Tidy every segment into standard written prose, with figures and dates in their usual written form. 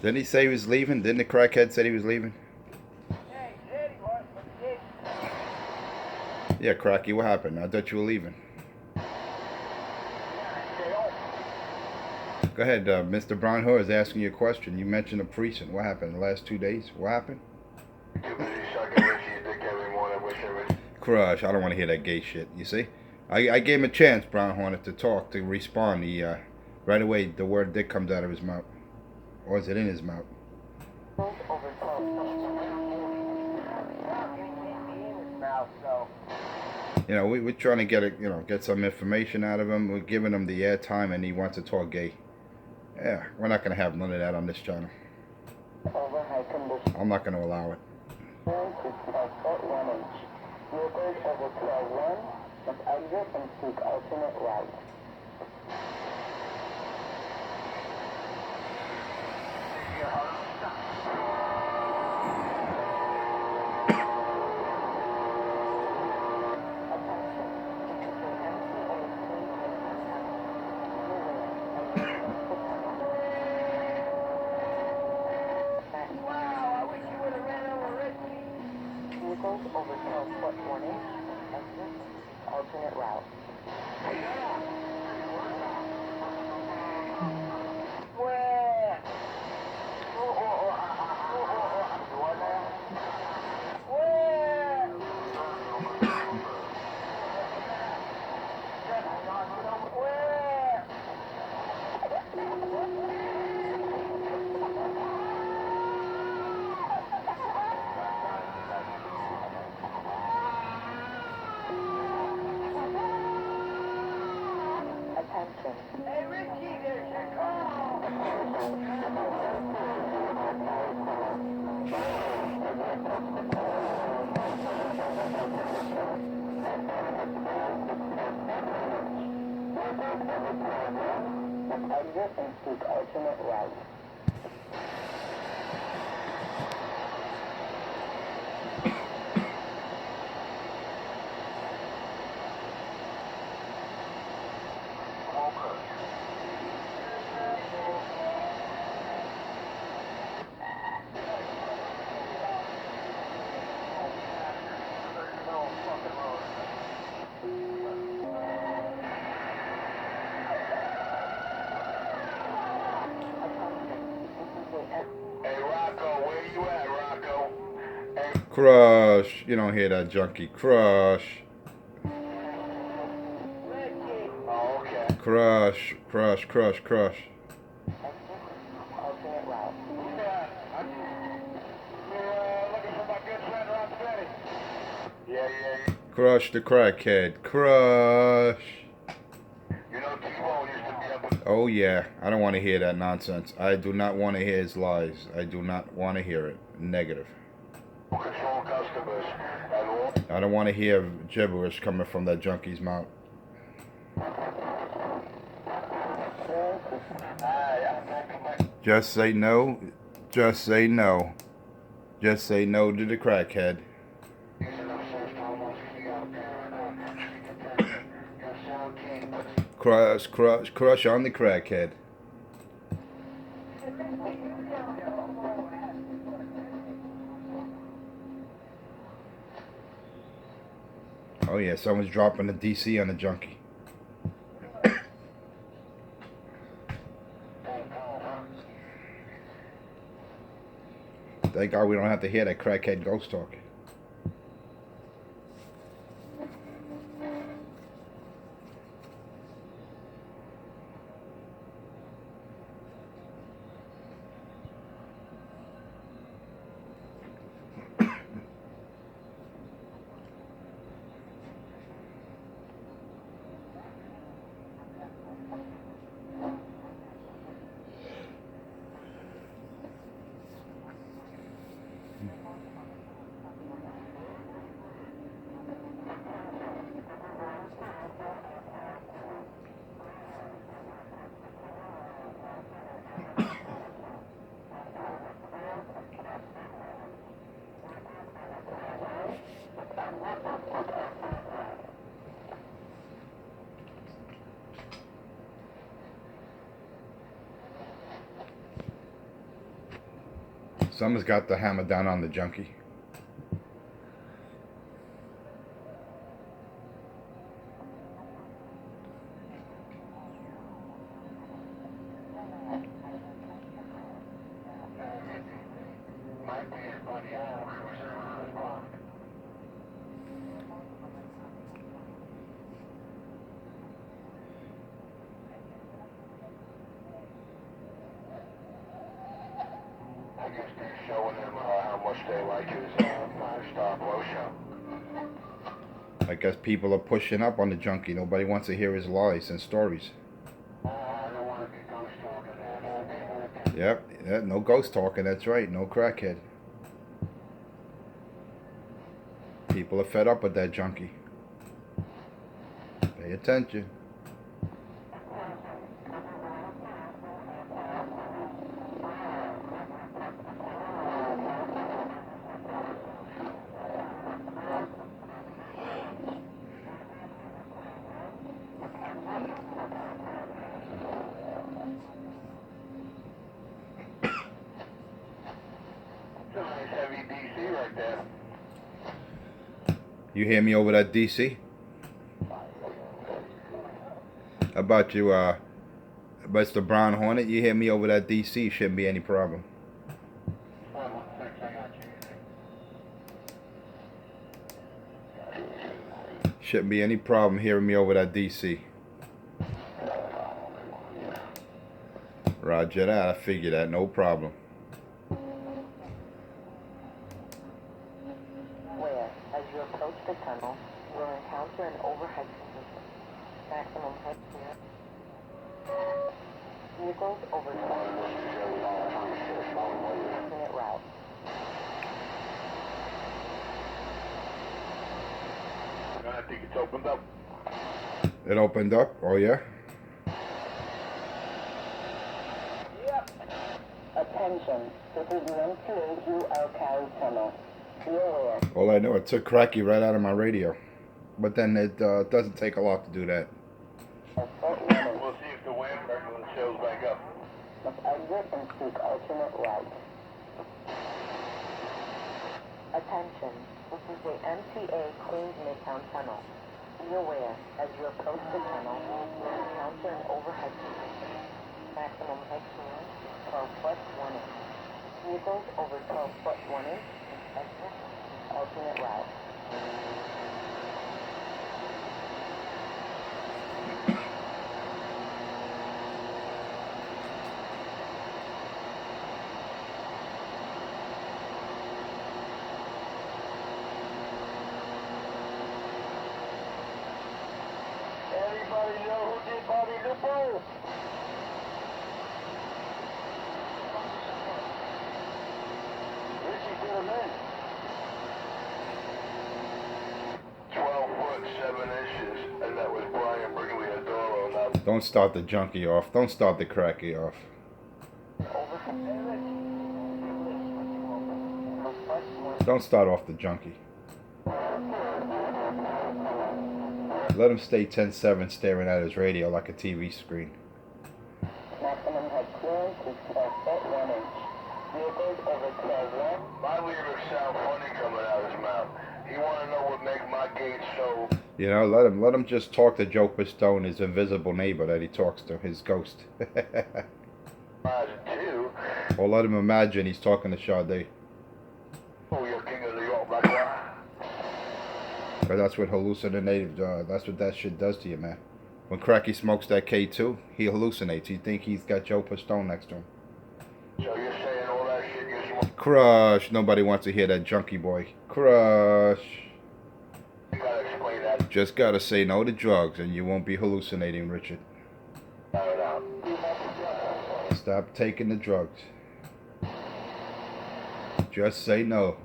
Didn't he say he was leaving? Didn't the crackhead say he was leaving? Yeah, Cracky, what happened? I thought you were leaving. Go ahead, Mr. Brownhor is asking you a question. You mentioned a precinct. What happened the last 2 days? What happened? Crush, I don't want to hear that gay shit. You see? I gave him a chance, Brown Hornet, to talk, to respond. He, right away, the word dick comes out of his mouth. Or is it in his mouth? You know, we're trying to get some information out of him. We're giving him the airtime, and he wants to talk gay. Yeah, we're not going to have none of that on this channel. I'm not going to allow it. Crush. You don't hear that, junkie. Crush. Crush, crush, crush, crush. Crush the crackhead. Crush. Oh yeah, I don't want to hear that nonsense. I do not want to hear his lies. I do not want to hear it. Negative. I don't want to hear gibberish coming from that junkie's mouth. Just say no. Just say no. Just say no to the crackhead. Crush, crush, crush on the crackhead. Oh yeah, someone's dropping a DC on the junkie. Thank God we don't have to hear that crackhead ghost talk. Someone's got the hammer down on the junkie. I guess they're showing him how much they like his five-star blow show. I guess people are pushing up on the junkie. Nobody wants to hear his lies and stories. I don't want to be ghost talking. Yep, yeah, no ghost talking, that's right. No crackhead. People are fed up with that junkie. Pay attention. Nice heavy DC right there. You hear me over that DC? How about you, Mr. Brown Hornet? You hear me over that DC? Shouldn't be any problem. Shouldn't be any problem hearing me over that DC. Roger that. I figured that. No problem. Where, as you approach the tunnel, you will encounter an overhead system. Maximum head speed. Vehicles over 20 alternate route. I think it's opened up. It opened up? Oh, yeah? Yep. Attention, this is the MTAU Cali Tunnel. Be aware. All I know, it took Cracky right out of my radio. But then it doesn't take a lot to do that. We'll see if the wind shows back up. Must exit and seek alternate route. Attention, this is the MTA Queens Midtown Tunnel. Be aware, as you approach the tunnel, you will encounter an overhead system. Maximum head speed, 12 foot 1 inch. Vehicles over 12 foot 1 inch, exit, alternate route. Anybody know who did Bobby Lupo? Richie did him in. 12 foot 7 inches, and that was Brian Brigliadoro. Now, Don't start the junkie off. Don't start the Cracky off. Don't start off the junkie. Let him stay 10-7 staring at his radio like a TV screen. Maximum head clearance is 12 foot 1 inch. Vehicles over 12 1. my lyrics sound funny coming out of his mouth. He want to know what makes my gate so. You know, let him just talk to Joe Pistone, his invisible neighbor that he talks to, his ghost. Too. Or let him imagine he's talking to Sade. Oh, you're king of New York, black guy. But that's what that's what that shit does to you, man. When Cracky smokes that K2, he hallucinates. He think he's got Joe Pistone next to him. So you're saying all that shit you smoke? Crush. Nobody wants to hear that junkie boy. Crush. You gotta explain that. Just gotta say no to drugs and you won't be hallucinating, Richard. Out. Stop taking the drugs. Just say no.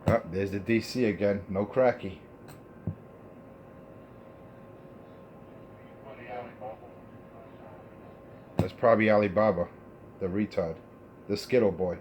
Oh, there's the DC again. No Cracky. That's probably Alibaba, the retard, the Skittle boy.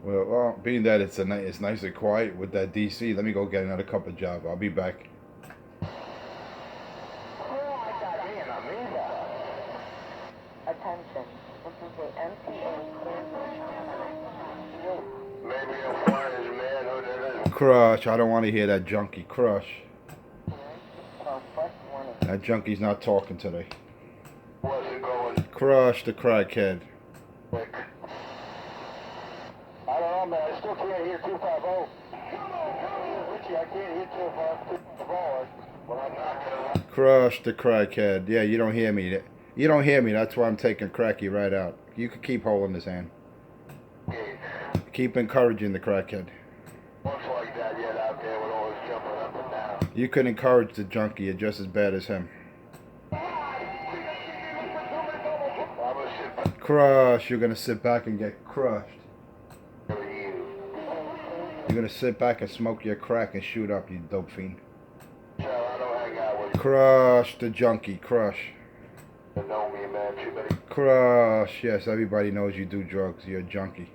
Well, being that it's nice and quiet with that DC, let me go get another cup of Java. I'll be back. Attention, this is the MTA Maybe he'll find his manhood in it. Crush. I don't want to hear that junkie. Crush. warning. That junkie's not talking today. Wasn't going Crush the crackhead. quick. I don't know, man. I still can't hear 250. Richie, I can't hear 250. Well, I'm not gonna. Crush the crackhead. Yeah, you don't hear me. You don't hear me. That's why I'm taking Cracky right out. You can keep holding his hand. Keep encouraging the crackhead. Looks like that yet out there with all his jumping up and down. You can encourage the junkie. You're just as bad as him. I'm gonna sit back Crush. You're going to sit back and get crushed. with you. You're going to sit back and smoke your crack and shoot up, you dope fiend. So I don't hang out with you. Crush the junkie. Crush. You know me, man. Too many Crush. Yes, everybody knows you do drugs. You're a junkie.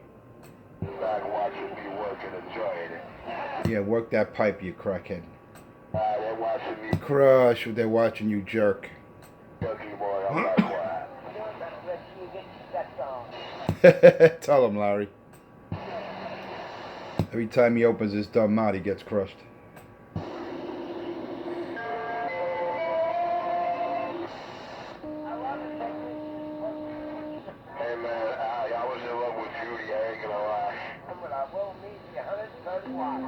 back watching me work and enjoying it. Yeah, work that pipe, you crackhead. They're watching me, Crush. They're watching you jerk. junkie boy. I'm like, what? Tell him, Larry. Every time he opens his dumb mouth, he gets crushed. Hey, man, I was in love with Judy. I ain't gonna lie. But I will meet you 130 watts.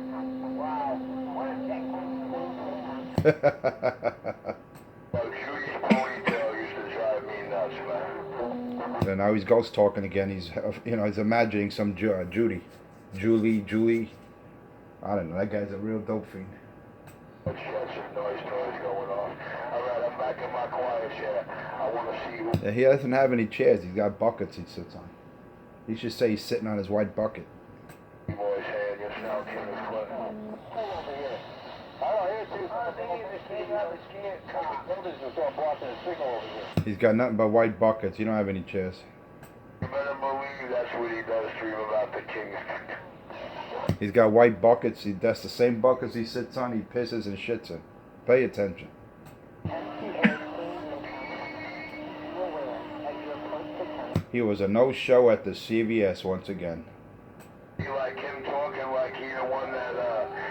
Wow. What a technique. Well, Judy's ponytail used to drive me nuts, man. And now he's ghost talking again. He's, he's imagining some Julie. I don't know. That guy's a real dope fiend. She had some noise going off. All right, I'm back in my quiet chair. I want to see who. Yeah, he doesn't have any chairs. He's got buckets he sits on. He should say he's sitting on his white bucket. Boy's hand. You're now King of Clinton. Pull over here. I don't hear too. I think he just came out of the scared cop. Notice and start blocking the signal over here. He's got nothing but white buckets. You don't have any chairs. You better believe that's what he does dream about the king. He's got white buckets. That's the same buckets he sits on. He pisses and shits in. Pay attention. He was a no-show at the CVS once again. You like him talking like he the one that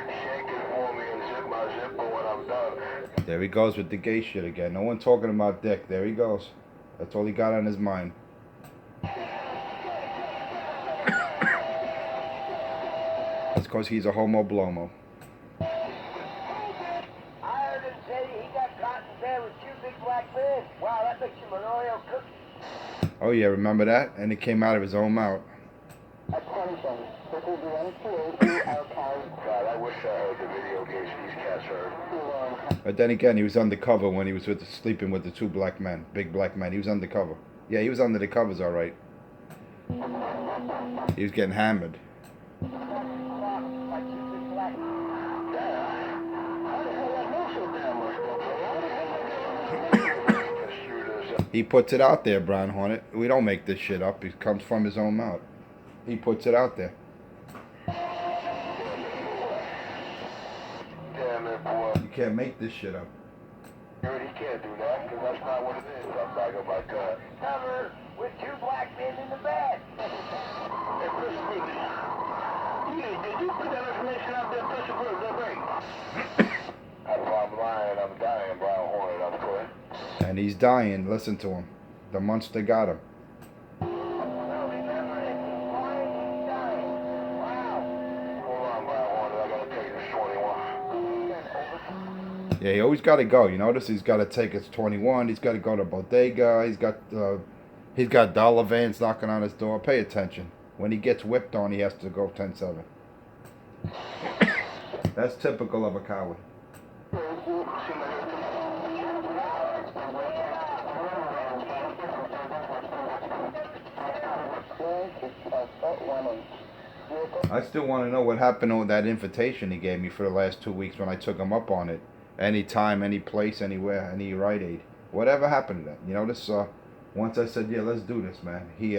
shake it for me and zip my zipper when I'm done. There he goes with the gay shit again. No one talking about dick. There he goes. That's all he got on his mind. That's because he's a homo blomo. I heard him say he got caught in bed with two big black men. Wow, that makes him an Oreo cookie. Oh yeah, remember that? And it came out of his own mouth. Attention, this is the MTA archive. God, I wish I heard the video games these cats heard. But then again, he was undercover when he was sleeping with the two black men, big black men. He was undercover. Yeah, he was under the covers, all right. He was getting hammered. Like two big black men. How the hell I know so damn much? He puts it out there, Brown Hornet. We don't make this shit up. It comes from his own mouth. He puts it out there. Damn it, boy. You can't make this shit up. He can't do that because that's not what it is. I'm talking about God. Cover with two black men in the bed. Hey, Chris Quigley. Did you put that information out there, Pressure Group? That's right. If I'm lying, I'm dying, Brown Hornet. I'm clear. And he's dying. Listen to him. The monster got him. Well, remember, it's his point, he's dying. Wow. Hold on, Brown Hornet. I gotta take this 21. Yeah, he always got to go. You notice he's got to take his 21. He's got to go to Bodega. He's got dollar vans knocking on his door. Pay attention. When he gets whipped on, he has to go 10-7. That's typical of a coward. I still want to know what happened with that invitation he gave me for the last 2 weeks when I took him up on it. Anytime, any place, anywhere, any Rite Aid. Whatever happened to that? You know, once I said, yeah, let's do this, man. He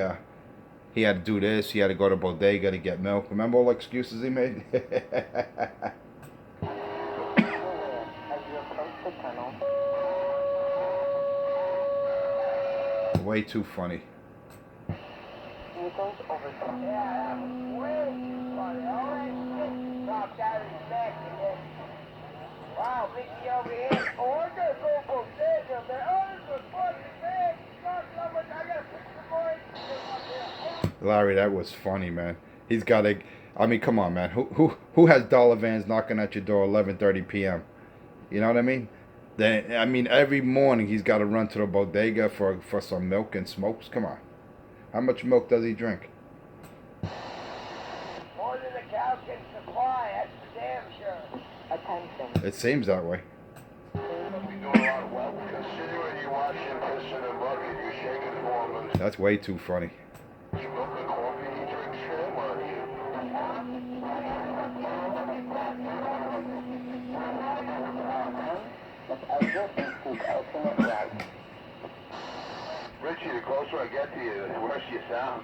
he had to do this. He had to go to bodega to get milk. Remember all the excuses he made? Be aware as you approach the tunnel. Way too funny. Vehicles over the Yeah, that was way too funny. All that shit dropped out of his neck and then, wow, Mickey over here. Oh, I gotta go bodega, man. Oh, this was fucking bad. God, I gotta put some more in there. Larry, that was funny, man. He's got a. I mean, come on, man. Who has dollar vans knocking at your door 11:30 p.m.? You know what I mean? Then I mean, every morning he's got to run to the bodega for some milk and smokes. Come on, how much milk does he drink? More than the cow can supply, that's for damn sure. attention. It seems that way. You're doing a lot of well. Considering you wash your piston and bucket, you're shaking foreman. That's way too funny. Smoking coffee, you drink shit money. With exit and seek alternate route. Richie, the closer I get to you, the worse you sound.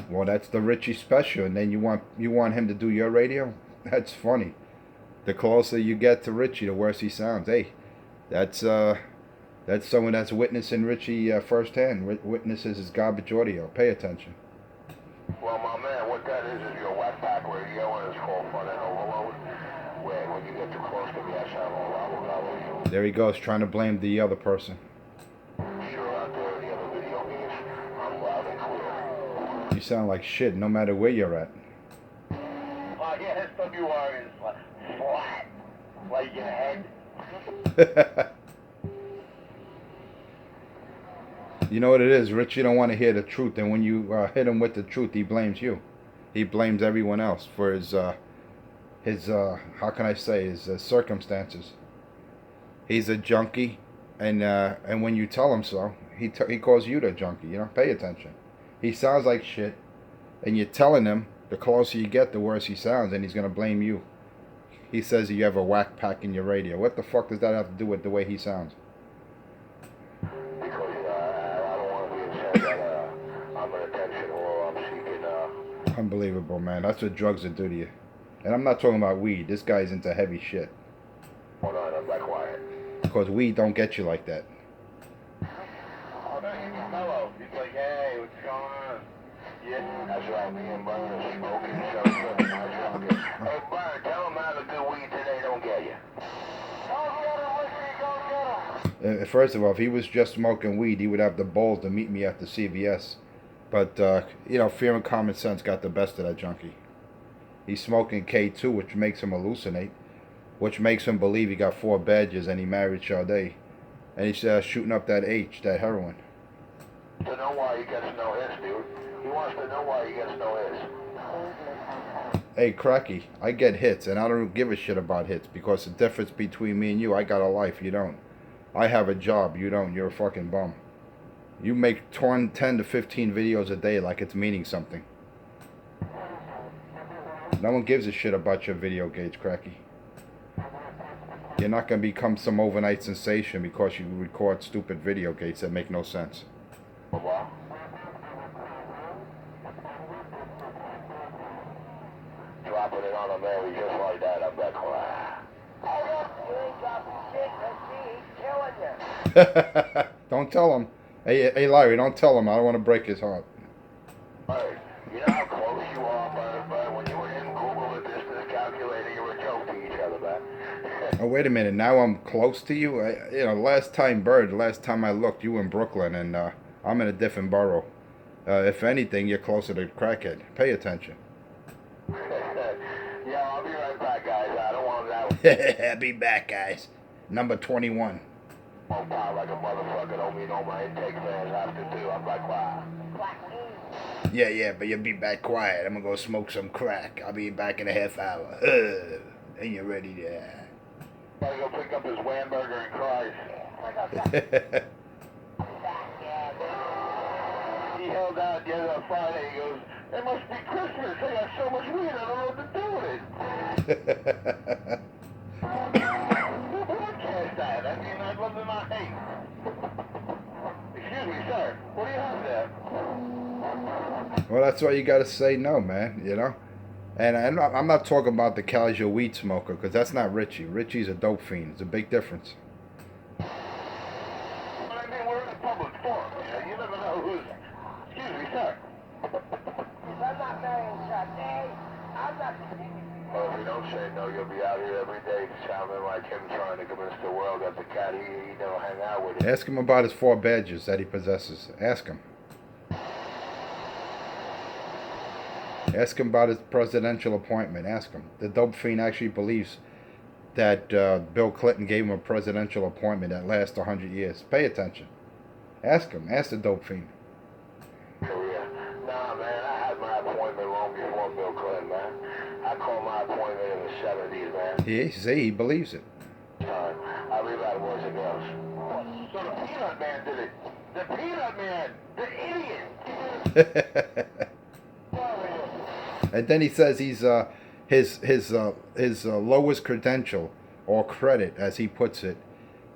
Well, that's the Richie special, and then you want him to do your radio? That's funny. The closer you get to Richie, the worse he sounds. Hey, that's someone that's witnessing Richie firsthand. Witnesses his garbage audio. Pay attention. Well, my man, what that is your wet pack radio, and it's called front end overload. Where when you get too close to me, I sound all loud. There he goes, trying to blame the other person. Sure, out there, the other video means I'm loud and clear. You sound like shit, no matter where you're at. Oh, yeah, SWR is flat. Like your head. You know what it is? Richie don't want to hear the truth, and when you hit him with the truth, he blames you. He blames everyone else for his how can I say, his circumstances. He's a junkie, and when you tell him so, he calls you the junkie. You know, pay attention. He sounds like shit, and you're telling him the closer you get, the worse he sounds, and he's gonna blame you. He says you have a whack pack in your radio. What the fuck does that have to do with the way he sounds? Because I don't want to be said that I'm an attention or I'm seeking. Unbelievable, man. That's what drugs will do to you. And I'm not talking about weed. This guy's into heavy shit. Hold on, I'm back quiet. Because weed don't get you like that. Oh, no, he's mellow. He's like, hey, what's going on? Yeah, that's right. Me and Brian are smoking. So good. How's it? Hey, Brian, tell him how the good weed today don't get you. Go get him, Ricky. Go get him. First of all, if he was just smoking weed, he would have the balls to meet me at the CVS. But, fear and common sense got the best of that junkie. He's smoking K2, which makes him hallucinate, which makes him believe he got 4 badges and he married Sade. And he's shooting up that H, that heroin. To know why he gets no hits, dude. He wants to know why he gets no hits. Hey, Cracky, I get hits, and I don't give a shit about hits, because the difference between me and you, I got a life, you don't. I have a job, you don't. You're a fucking bum. You make 10 to 15 videos a day like it's meaning something. No one gives a shit about your video gauge, Cracky. You're not going to become some overnight sensation because you record stupid video gates that make no sense. Wow. Dropping it on a Mary just like that, I'm back quiet. Hold up, you ain't dropping shit, let's see, he's killing you. Don't tell him. Hey, Larry, don't tell him. I don't want to break his heart. Hey, you know how close you are, but when you were in Google the distance calculator, you were a joke to each other, man. Oh, wait a minute. Now I'm close to you? Last time I looked, you were in Brooklyn, and I'm in a different borough. If anything, you're closer to Crackhead. Pay attention. Yeah, I'll be right back, guys. I don't want that. Be back, guys. Number 21. Oh, pal, like a motherfucker. Don't mean all my intake fans have to do. I'm like, wow. Yeah, but you'll be back quiet. I'm gonna go smoke some crack. I'll be back in a half hour. And you're ready to... Gotta go pick up his Wamburger and Christ. He held out the other Friday. He goes, it must be Christmas. I got so much weed, I don't know what to do with it. Who broadcast that? I mean, I'd love to not hate. Excuse me, sir. What do you have there? Well, that's why you got to say no, man. You know. And I'm not talking about the casual weed smoker, because that's not Richie. Richie's a dope fiend. It's a big difference. But I mean, we're in a public forum. You never know who's... Excuse me, sir. If I'm not marrying Sade, I'm not... Well, if you don't say no, you'll be out here every day sounding like him trying to convince the world that the cat he don't hang out with you. Ask him about his 4 badges that he possesses. Ask him. Ask him about his presidential appointment. Ask him. The dope fiend actually believes that Bill Clinton gave him a presidential appointment that lasts 100 years. Pay attention. Ask him. Ask the dope fiend. Oh, yeah. Nah, man, I had my appointment long before Bill Clinton, man. I called my appointment in the 70s, man. See, he believes it. Time. I leave out boys and girls. So the Peanut Man did it. The Peanut Man! The idiot! And then he says he's his lowest credential or credit, as he puts it,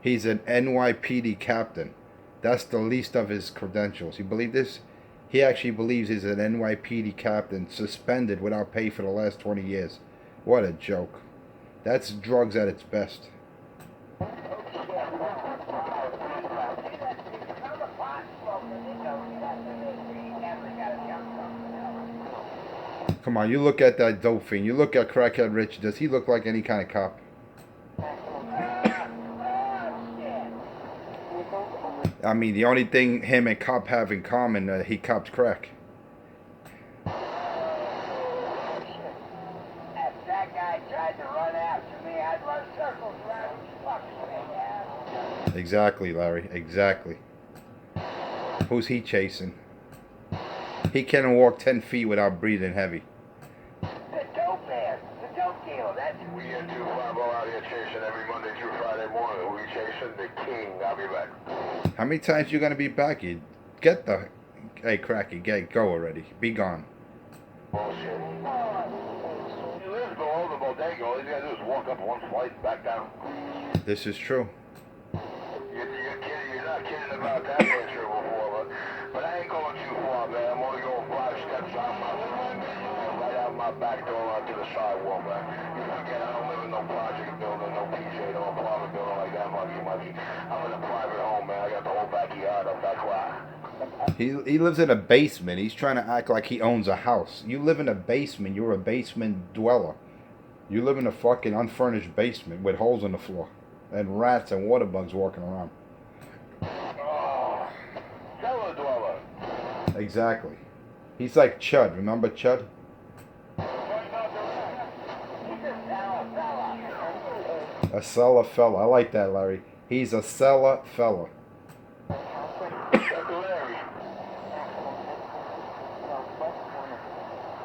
he's an NYPD captain. That's the least of his credentials. You believe this? He actually believes he's an NYPD captain, suspended without pay for the last 20 years. What a joke. That's drugs at its best. Come on, you look at that dope fiend. You look at Crackhead Rich. Does he look like any kind of cop? I mean, the only thing him and cop have in common, he cops crack. That guy tried to run after me. I'd run circles around his fucking thing. Exactly, Larry. Exactly. Who's he chasing? He can't walk 10 feet without breathing heavy. The dope man. The dope dealer. That's We get 250 out here chasing every Monday through Friday morning. Who we chasing? The king. I'll be back. How many times you gonna be back? You get the... Hey, Cracky, go already. Be gone. Bullshit. He lives below the bodega. All he's got to do is walk up one flight and back down. This is true. You're kidding. You're not kidding about that answer before, but I ain't going too far, man. I'm only going 5 steps out right out my back door onto the sidewalk, man. You forget, I don't live in no project building, no PJ, no apartment building like that, mucky. I'm in a private home, man. I got the whole backyard up that quad. He lives in a basement. He's trying to act like he owns a house. You live in a basement. You're a basement dweller. You live in a fucking unfurnished basement with holes in the floor and rats and water bugs walking around. Oh, cellar dweller. Exactly. He's like Chud. Remember Chud? A cellar fella. I like that, Larry. He's a cellar fella.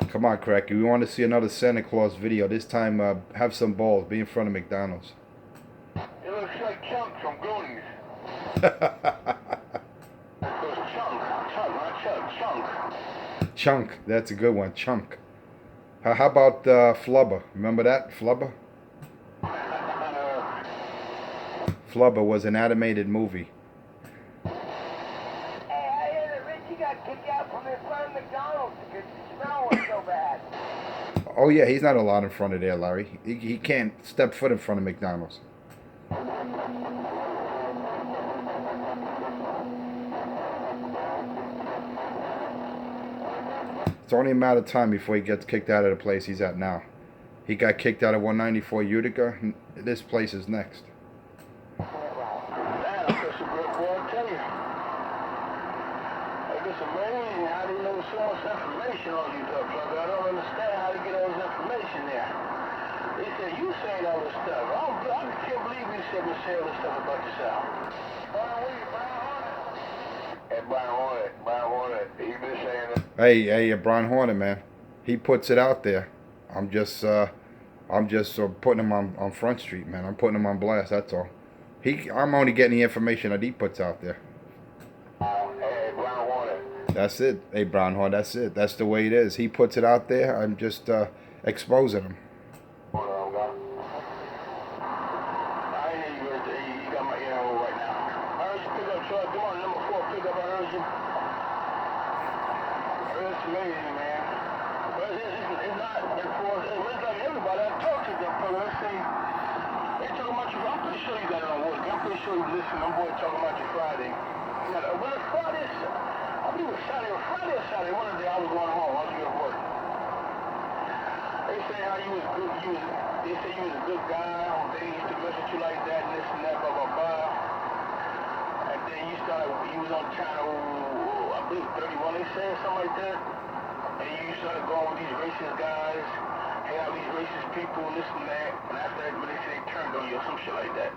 Come on, Cracky. We want to see another Santa Claus video. This time, have some balls. Be in front of McDonald's. It looks like Chunk from Goonies. Chunk. Chunk. That's a good one. Chunk. How about Flubber? Remember that? Flubber? Flubber was an animated movie. Hey, I hear that Richie got kicked out from in front of McDonald's because the smell was so bad. Oh, yeah. He's not allowed in front of there, Larry. He can't step foot in front of McDonald's. It's only a matter of time before he gets kicked out of the place he's at now. He got kicked out of 194 Utica. This place is next. That's a good boy, I tell you. It's amazing how they know so much information on you, though, brother. I don't understand how to get all this information there. They said you saying all this stuff. I can't believe you said you say all this stuff about yourself. Hey, Brian Hornet, he been saying it. Hey, Brian Horner, man. He puts it out there. I'm just putting him on Front Street, man. I'm putting him on blast. That's all. I'm only getting the information that he puts out there. Hey, Brian Hornet. That's it. Hey, Brian Horner, that's it. That's the way it is. He puts it out there. I'm just exposing him. I hear you got my ear right now. I heard you pick up truck. Come on, number 4, pick up, I heard you. It's amazing, man. But it's not, it's like everybody I talk to them, bro. Let's say, they talking about you. I'm pretty sure you got it on work. I'm pretty sure you listen. I'm boy talking about you Friday. When it's Friday, I believe it was Saturday or Saturday, one of the days I was going home. I was going to work. They say how you was good, they say you was a good guy. They used to mess with you like that, and this and that, blah, blah, blah. And then you was on channel, I believe 31, they said, something like that. And you started going with these racist guys, hang out with these racist people, and this and that. And after that, when they say they turned on you or some shit like that.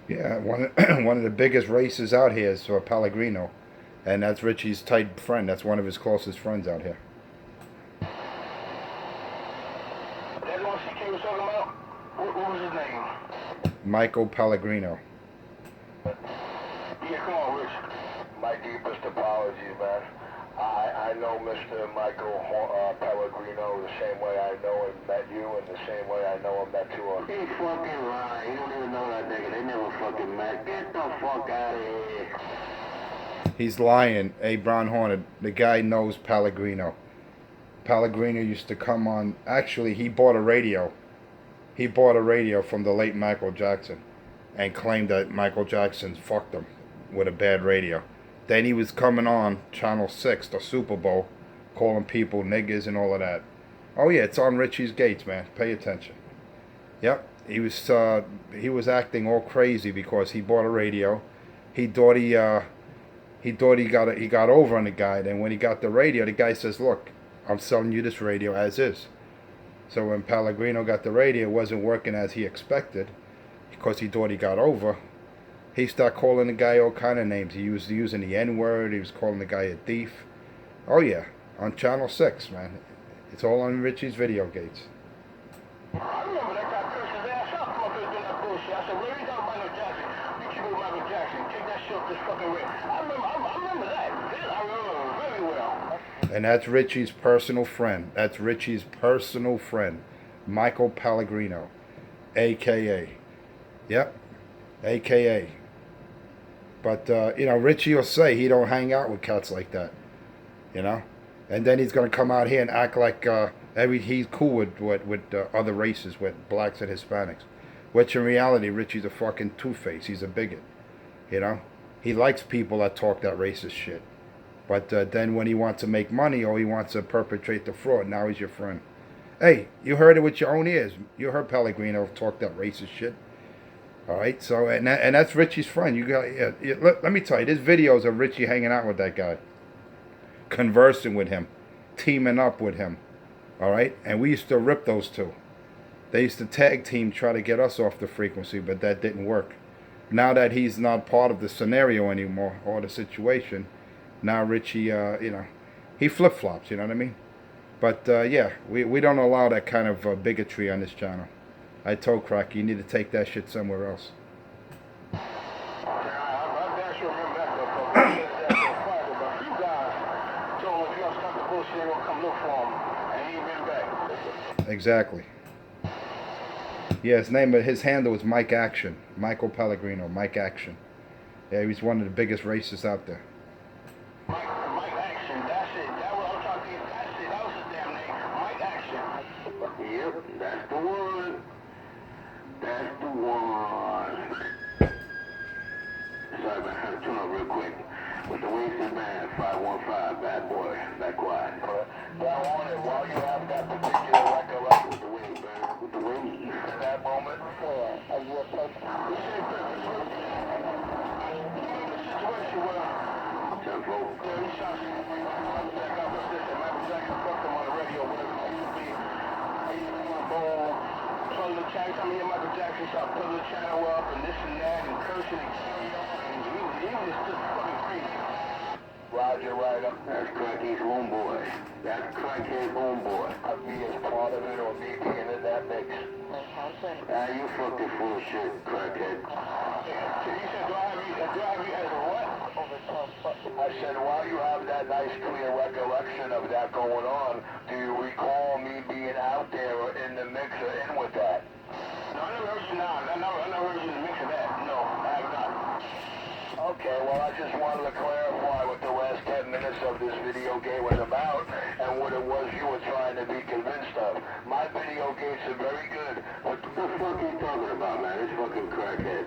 Yeah, one of the biggest races out here is Pellegrino, and that's Richie's tight friend. That's one of his closest friends out here. That's the one CK was talking about? What was his name? Michael Pellegrino. Yeah, come on, Rich. My deepest apologies, man. I know Mr. Michael Pellegrino the same way I know and met you, and the same way I know and met you. He fucking lying. You don't even know that nigga. They never fucking met. Get the fuck out of here. He's lying. Hey, Brown Hornet, the guy knows Pellegrino. Pellegrino used to come on. Actually, he bought a radio. He bought a radio from the late Michael Jackson and claimed that Michael Jackson fucked him with a bad radio. Then he was coming on Channel 6, the Super Bowl, calling people niggas and all of that. Oh yeah, it's on Richie's Gates, man. Pay attention. Yep, he was acting all crazy because he bought a radio. He thought he got over on the guy. Then when he got the radio, the guy says, "Look, I'm selling you this radio as is." So when Pellegrino got the radio, it wasn't working as he expected because he thought he got over. He started calling the guy all kind of names. He was using the N-word. He was calling the guy a thief. Oh yeah, on Channel 6, man. It's all on Richie's Video Gates. I remember that guy cursed his ass out from up there doing that bullshit. I said, where you got Michael Jackson? You keep with Michael Jackson. Take that shit off this fucking ring. I remember that. I remember very well. And that's Richie's personal friend. That's Richie's personal friend, Michael Pellegrino, a.k.a. Yep, a.k.a. But, Richie will say he don't hang out with cats like that, And then he's going to come out here and act like he's cool with other races, with blacks and Hispanics. Which in reality, Richie's a fucking two-face. He's a bigot, He likes people that talk that racist shit. But then when he wants to make money or he wants to perpetrate the fraud, now he's your friend. Hey, you heard it with your own ears. You heard Pellegrino talk that racist shit. All right, so and that's Richie's friend. You got let me tell you, there's videos of Richie hanging out with that guy, conversing with him, teaming up with him. All right, and we used to rip those two. They used to tag team, try to get us off the frequency, but that didn't work. Now that he's not part of the scenario anymore or the situation, now Richie, he flip flops. You know what I mean? But yeah, we don't allow that kind of bigotry on this channel. I told Crack, you need to take that shit somewhere else. I damn sure remember that, but a few guys told him if you don't stop the bullshit, they're going to come look for him, and he ain't been back. Exactly. Yeah, his handle was Mike Action. Michael Pellegrino, Mike Action. Yeah, he's one of the biggest racists out there. Mike Action, that's it. That was I'm talking. That's it. That was his damn name. Mike Action. Yep, that's the one. That's the one. Sorry, man. I had to tune up real quick. With the wasted man, 515, bad boy, that quiet. Now on it, while you have that particular recollection with the wings, man. With the wings. In that moment. Yeah, as you approach. You see the situation where. Tempo. Yeah, he shot Michael Jackson fucked him on the radio, whatever it used to be. He used to want to bowl, plug the channel. I mean, Michael Jackson started plugging the channel up and this and that and cursing and he was just fucking crazy. Roger, right up. That's Crackhead's homeboy. That's Crackhead's homeboy. I'd be as part of it or me being in that mix. You fucking full of shit, Crackhead. So you said, do I have you as a what? I said, while you have that nice clear recollection of that going on, do you recall me being out there or in the mix or in with that? No, I never heard you in the mix of that. No, I have not. Okay, well, I just wanted to clarify what the last 10 minutes of this video game was about and what it was you were trying to be convinced of. My video games are very good. What the fuck are you talking about, man? This fucking crackhead.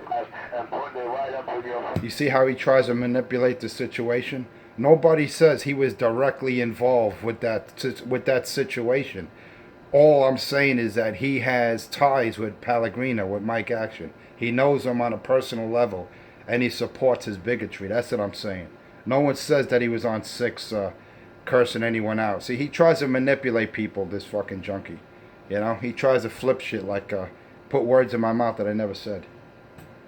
And putting it right up with your... You see how he tries to manipulate the situation? Nobody says he was directly involved with that situation. All I'm saying is that he has ties with Pellegrino, with Mike Action. He knows him on a personal level, and he supports his bigotry. That's what I'm saying. No one says that he was on 6 cursing anyone out. See, he tries to manipulate people, this fucking junkie. You know, he tries to flip shit, like put words in my mouth that I never said.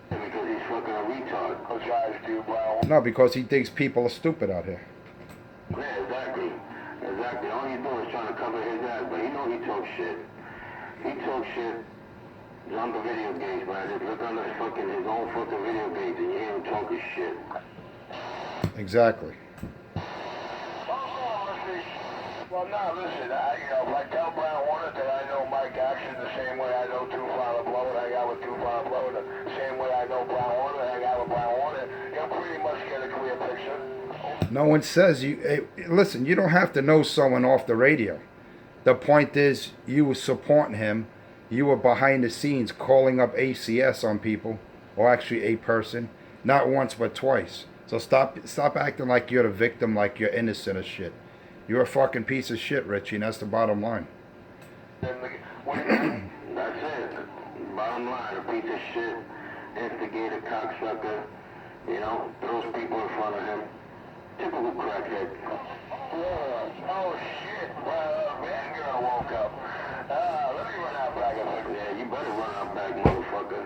Because he's fucking a retard. Who tries to, bro? No, because he thinks people are stupid out here. Yeah, exactly. Exactly. All he's doing is trying to cover his ass, but he know he talks shit. He talks shit on the video games, man. Just look on his own fucking video games and you hear him talking shit. Exactly. Well, now listen, if I tell Brown Warner that I know Mike Action the same way I know Tufan LeBlanc and I got with Tufan LeBlanc, the same way I know Brown Warner and I got with Brown Warner, you'll pretty much get a clear picture. No one says you. Hey, listen, you don't have to know someone off the radio. The point is, you were supporting him. You were behind the scenes calling up ACS on people, or actually a person, not once but twice. So stop acting like you're the victim, like you're innocent of shit. You're a fucking piece of shit, Richie, and that's the bottom line. That's it. Bottom line, a piece of shit, instigator, cocksucker, you know, throws people in front of him. Typical crackhead. Oh shit, man girl woke up. Let me run out back. Yeah, you better run out back, motherfucker.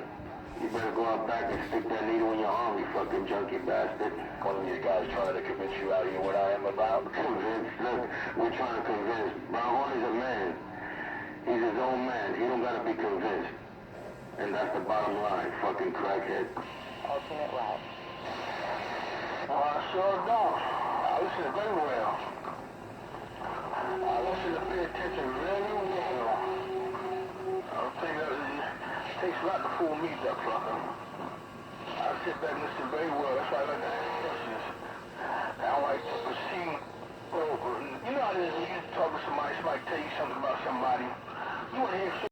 You better go out back and stick that needle in your arm, you fucking junkie bastard. One of these guys trying to convince you out of what I am about. Convince? Look, we're trying to convince. Brown Horner's a man. He's his own man. He don't gotta be convinced. And that's the bottom line, fucking crackhead. Alternate route. Sure don't. I listen very well. I listen to pay attention very well. I don't think that it takes a lot to fool me, duck fucker. I sit back and listen very well. That's why I like to ask questions. I don't like to proceed over. You know how it is when you talk to somebody tell you something about somebody. You want to hear